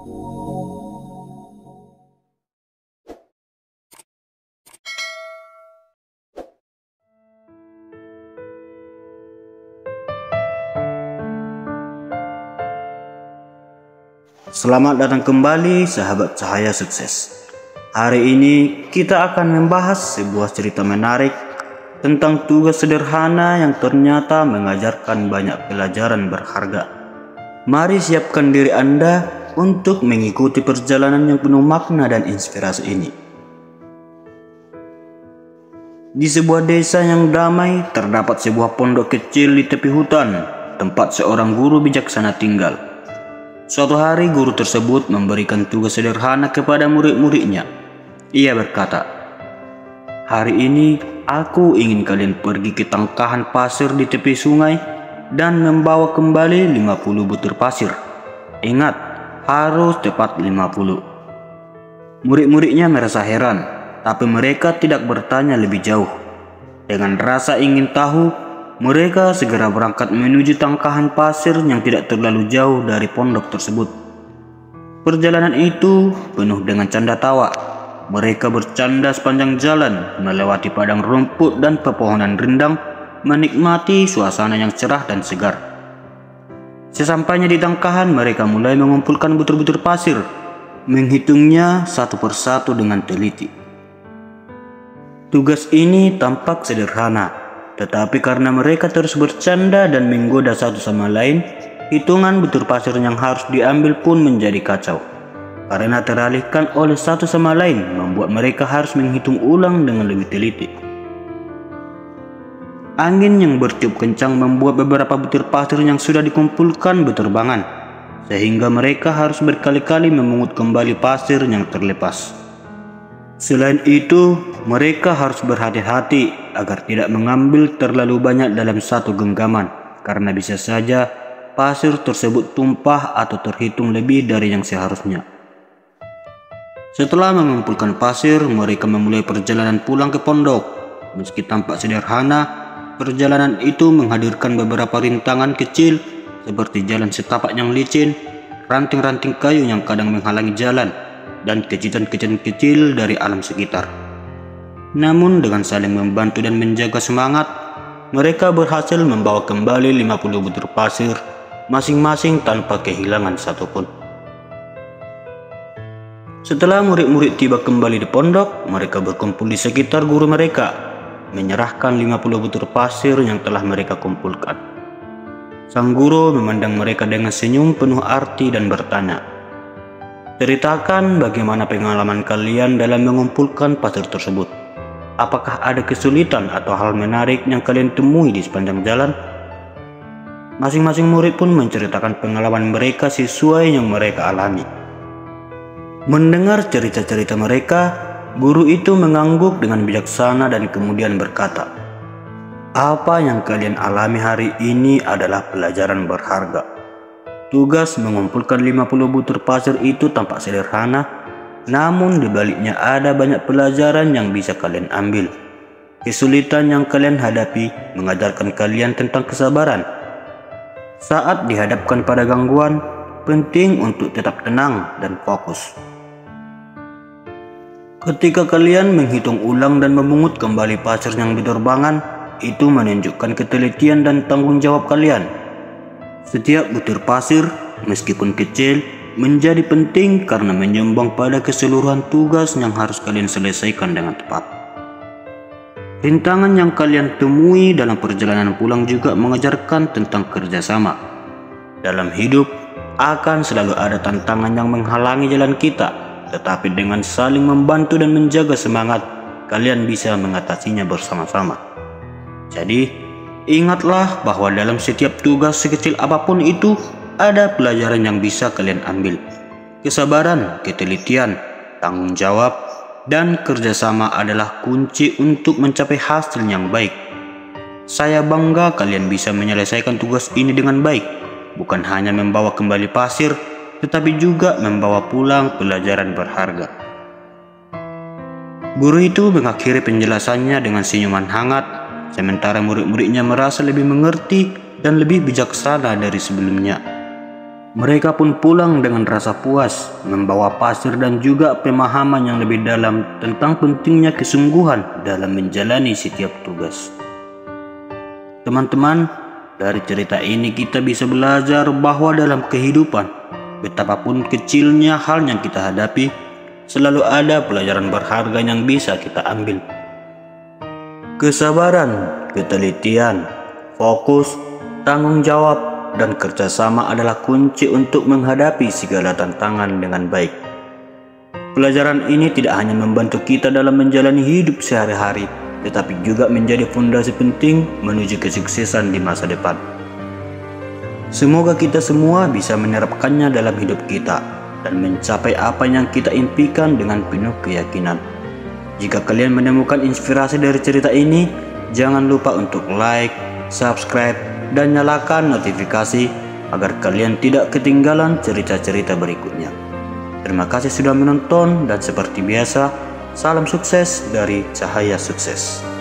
Selamat datang kembali sahabat Cahaya Sukses. Hari ini kita akan membahas sebuah cerita menarik tentang tugas sederhana yang ternyata mengajarkan banyak pelajaran berharga. Mari siapkan diri Anda untuk mengikuti perjalanan yang penuh makna dan inspirasi ini. Di sebuah desa yang damai terdapat sebuah pondok kecil di tepi hutan, tempat seorang guru bijaksana tinggal. Suatu hari guru tersebut memberikan tugas sederhana kepada murid-muridnya. Ia berkata, "Hari ini aku ingin kalian pergi ke tangkahan pasir di tepi sungai dan membawa kembali 50 butir pasir. Ingat, harus tepat 50." Murid-muridnya merasa heran, tapi mereka tidak bertanya lebih jauh. Dengan rasa ingin tahu, mereka segera berangkat menuju tangkahan pasir yang tidak terlalu jauh dari pondok tersebut. Perjalanan itu penuh dengan canda tawa. Mereka bercanda sepanjang jalan, melewati padang rumput dan pepohonan rindang, menikmati suasana yang cerah dan segar. Sesampainya di tangkahan, mereka mulai mengumpulkan butir-butir pasir, menghitungnya satu persatu dengan teliti. Tugas ini tampak sederhana, tetapi karena mereka terus bercanda dan menggoda satu sama lain, hitungan butir pasir yang harus diambil pun menjadi kacau. Karena teralihkan oleh satu sama lain, membuat mereka harus menghitung ulang dengan lebih teliti. Angin yang bertiup kencang membuat beberapa butir pasir yang sudah dikumpulkan berterbangan, sehingga mereka harus berkali-kali memungut kembali pasir yang terlepas. Selain itu, mereka harus berhati-hati agar tidak mengambil terlalu banyak dalam satu genggaman, karena bisa saja pasir tersebut tumpah atau terhitung lebih dari yang seharusnya. Setelah mengumpulkan pasir, mereka memulai perjalanan pulang ke pondok. Meski tampak sederhana, perjalanan itu menghadirkan beberapa rintangan kecil seperti jalan setapak yang licin, ranting-ranting kayu yang kadang menghalangi jalan, dan kejutan-kejutan kecil dari alam sekitar. Namun dengan saling membantu dan menjaga semangat, mereka berhasil membawa kembali 50 butir pasir masing-masing tanpa kehilangan satupun. Setelah murid-murid tiba kembali di pondok, mereka berkumpul di sekitar guru mereka, menyerahkan 50 butir pasir yang telah mereka kumpulkan. Sang guru memandang mereka dengan senyum penuh arti dan bertanya, "Ceritakan bagaimana pengalaman kalian dalam mengumpulkan pasir tersebut. Apakah ada kesulitan atau hal menarik yang kalian temui di sepanjang jalan?" Masing-masing murid pun menceritakan pengalaman mereka sesuai yang mereka alami. Mendengar cerita-cerita mereka, guru itu mengangguk dengan bijaksana dan kemudian berkata, "Apa yang kalian alami hari ini adalah pelajaran berharga. Tugas mengumpulkan 50 butir pasir itu tampak sederhana, namun di baliknya ada banyak pelajaran yang bisa kalian ambil. Kesulitan yang kalian hadapi mengajarkan kalian tentang kesabaran. Saat dihadapkan pada gangguan, penting untuk tetap tenang dan fokus. Ketika kalian menghitung ulang dan memungut kembali pasir yang berterbangan, itu menunjukkan ketelitian dan tanggung jawab kalian. Setiap butir pasir, meskipun kecil, menjadi penting karena menyumbang pada keseluruhan tugas yang harus kalian selesaikan dengan tepat. Rintangan yang kalian temui dalam perjalanan pulang juga mengajarkan tentang kerjasama. Dalam hidup, akan selalu ada tantangan yang menghalangi jalan kita, tetapi dengan saling membantu dan menjaga semangat, kalian bisa mengatasinya bersama-sama. Jadi, ingatlah bahwa dalam setiap tugas sekecil apapun itu, ada pelajaran yang bisa kalian ambil. Kesabaran, ketelitian, tanggung jawab, dan kerjasama adalah kunci untuk mencapai hasil yang baik. Saya bangga kalian bisa menyelesaikan tugas ini dengan baik, bukan hanya membawa kembali pasir, tetapi juga membawa pulang pelajaran berharga." Guru itu mengakhiri penjelasannya dengan senyuman hangat, sementara murid-muridnya merasa lebih mengerti dan lebih bijaksana dari sebelumnya. Mereka pun pulang dengan rasa puas, membawa pasir dan juga pemahaman yang lebih dalam tentang pentingnya kesungguhan dalam menjalani setiap tugas. Teman-teman, dari cerita ini kita bisa belajar bahwa dalam kehidupan, betapapun kecilnya hal yang kita hadapi, selalu ada pelajaran berharga yang bisa kita ambil. Kesabaran, ketelitian, fokus, tanggung jawab, dan kerjasama adalah kunci untuk menghadapi segala tantangan dengan baik. Pelajaran ini tidak hanya membantu kita dalam menjalani hidup sehari-hari, tetapi juga menjadi fondasi penting menuju kesuksesan di masa depan. Semoga kita semua bisa menerapkannya dalam hidup kita dan mencapai apa yang kita impikan dengan penuh keyakinan. Jika kalian menemukan inspirasi dari cerita ini, jangan lupa untuk like, subscribe, dan nyalakan notifikasi agar kalian tidak ketinggalan cerita-cerita berikutnya. Terima kasih sudah menonton dan seperti biasa, salam sukses dari Cahaya Sukses.